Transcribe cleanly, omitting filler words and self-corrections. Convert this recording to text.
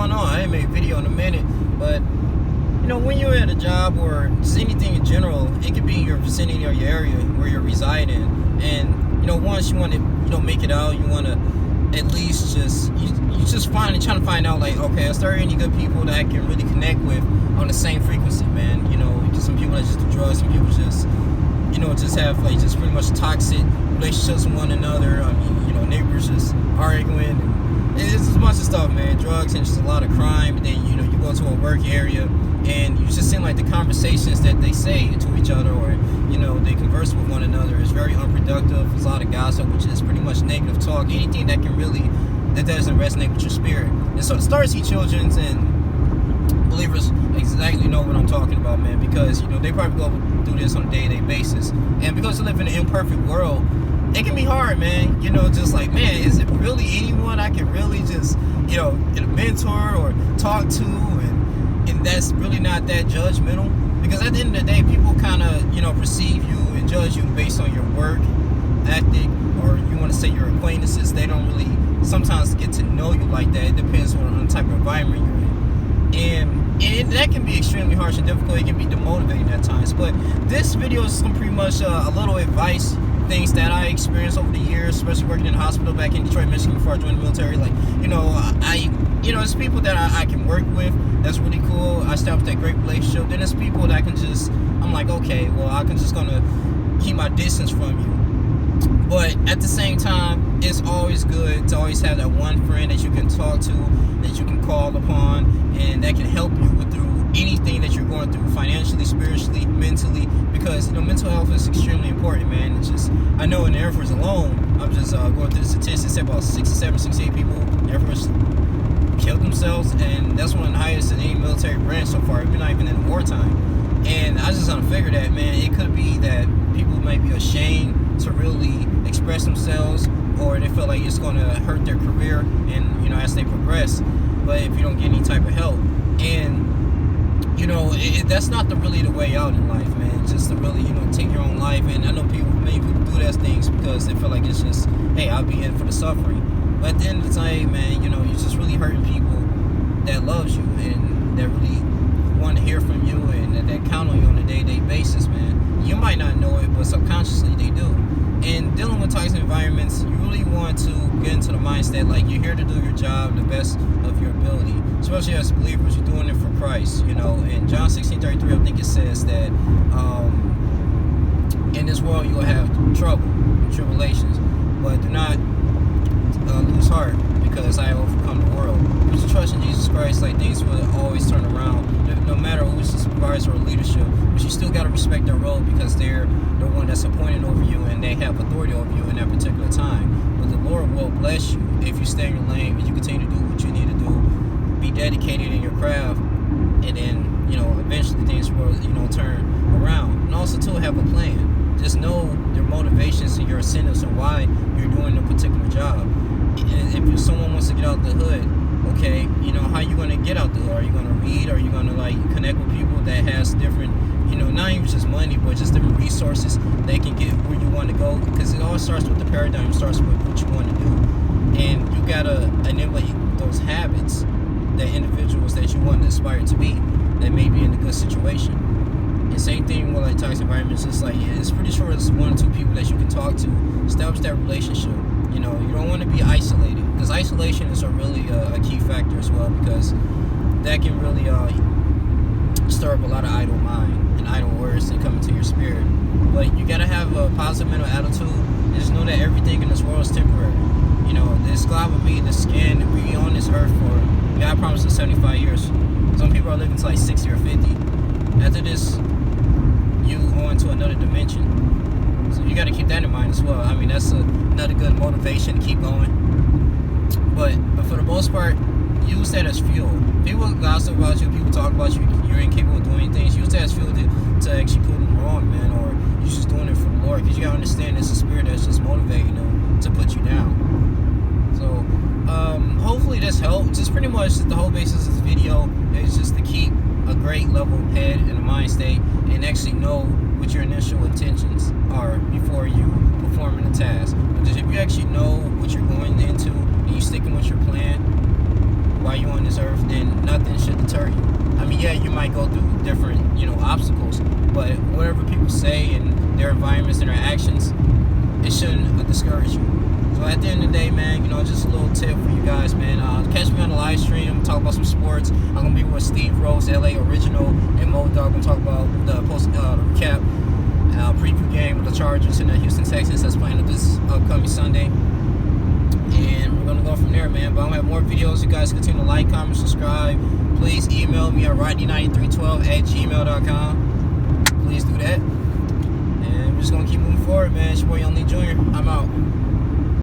going on. I ain't made a video in a minute, but when you're at a job or just anything in general, it could be your vicinity or your area where you're residing, and once you want to make it out, you want to at least you just trying to find out, like, okay, is there any good people that I can really connect with on the same frequency, man? Some people that just do drugs, some people just just have like just pretty much toxic relationships with one another. I mean, neighbors just arguing, and it's just a bunch of stuff, man. Drugs and just a lot of crime. And then you go to a work area, and you just seem like the conversations that they say to each other, or they converse with one another, is very unproductive. There's a lot of gossip, which is pretty much negative talk, anything that doesn't resonate with your spirit. And so the Starseed Children's and believers exactly know what I'm talking about, man, because they probably go through this on a day-to-day basis, and because we live in an imperfect world, it can be hard, man. Just like, man, is it really anyone I can really just get a mentor or talk to, and that's really not that judgmental? Because at the end of the day, people kind of perceive you and judge you based on your work ethic, or you want to say your acquaintances. They don't really sometimes get to know you like that. It depends on the type of environment you're in, and that can be extremely harsh and difficult. It can be demotivating at times. But this video is pretty much a little advice, things that I experienced over the years, especially working in a hospital back in Detroit, Michigan, before I joined the military. Like, it's people that I can work with. That's really cool. I established that great relationship. Then there's people that I'm like, okay, well, I can just gonna keep my distance from you. But at the same time, it's always good to always have that one friend that you can talk to, that you can call upon, and that can help you through anything that you're going through, financially, spiritually, mentally, because mental health is extremely important, man. It's just, I know in the Air Force alone, I'm just going through the statistics, about 67, 68 people in the Air Force killed themselves, and that's one of the highest in any military branch so far. We're not even in wartime. And I just want to figure that, man, it could be that people might be ashamed to really express themselves, or they feel like it's going to hurt their career, and as they progress. But if you don't get any type of help, and that's not really the way out in life, man. Just to really take your own life. And I know many people do those things because they feel like it's just, hey, I'll be in for the suffering. But at the end of the day, man, you're just really hurting people that loves you and that really want to hear from you, and that count on you on a day-to-day basis, man. You might not know it, but subconsciously they do. And dealing with toxic environments, you really want to get into the mindset like you're here to do your job the best of your ability. Especially as believers, you're doing it for Christ. In John 16:33, I think it says that in this world you will have trouble, tribulations, but do not lose heart, because I have overcome the world. If you trust in Jesus Christ, like, things will always turn around, no matter who's the supervisor or leadership. But you still got to respect their role, because they're the one that's appointed over you, and they have authority over you in that particular time. But the Lord will bless you if you stay in your lane and you continue to do what you need to do, be dedicated in your craft, and then eventually things will turn around. And also to have a plan. Just know your motivations and your incentives and why you're doing a particular job. And if someone wants to get out the hood, okay, how are you going to get out the hood? Are you going to read? Are you going to connect with people that has different, not even just money, but just different resources they can get where you want to go? Because it all starts with the paradigm. It starts with what you want to do, and you gotta enable those habits, that individuals that you want to aspire to be, that may be in a good situation. And same thing with toxic environments. It's like, it's pretty sure it's one or two people that you can talk to, establish that relationship. You don't want to be isolated, because isolation is really a key factor as well, because that can really stir up a lot of idle mind and idle words that come into your spirit. But you gotta have a positive mental attitude, and just know that everything in this world is temporary. This cloud will be in the skin, and we on this earth for, God promised us 75 years. Some people are living to 60 or 50. After this, you go into another dimension. So you got to keep that in mind as well. I mean, that's another good motivation to keep going. But for the most part, use that as fuel. People gossip about you, people talk about you, you're incapable of doing things. Use that as fuel to actually prove them wrong, man. Or you're just doing it for the Lord, because you got to understand it's a spirit that's just motivating them to put you down. So hopefully this helped. Just pretty much the whole basis of this video is just to keep a great level head and a mind state, and actually know what your initial intentions are before you performing the task. Because if you actually know what you're going into and you're sticking with your plan while you're on this this earth, then nothing should deter you. I mean, yeah, you might go through different, obstacles, but whatever people say and their environments and their actions, it shouldn't discourage you. So at the end of the day, man, just a little tip for you guys, man. Catch me on the live stream, talk about some sports. I'm gonna be with Steve Rose, LA Original, and Mo Dog. Gonna talk about the recap, preview game with the Chargers and the Houston Texans that's playing this upcoming Sunday. And we're gonna go from there, man. But I'm gonna have more videos. You guys continue to like, comment, subscribe. Please email me at rodney9312@gmail.com. Please do that. And we're just gonna keep moving forward, man. It's your boy Young Lee Jr. I'm out.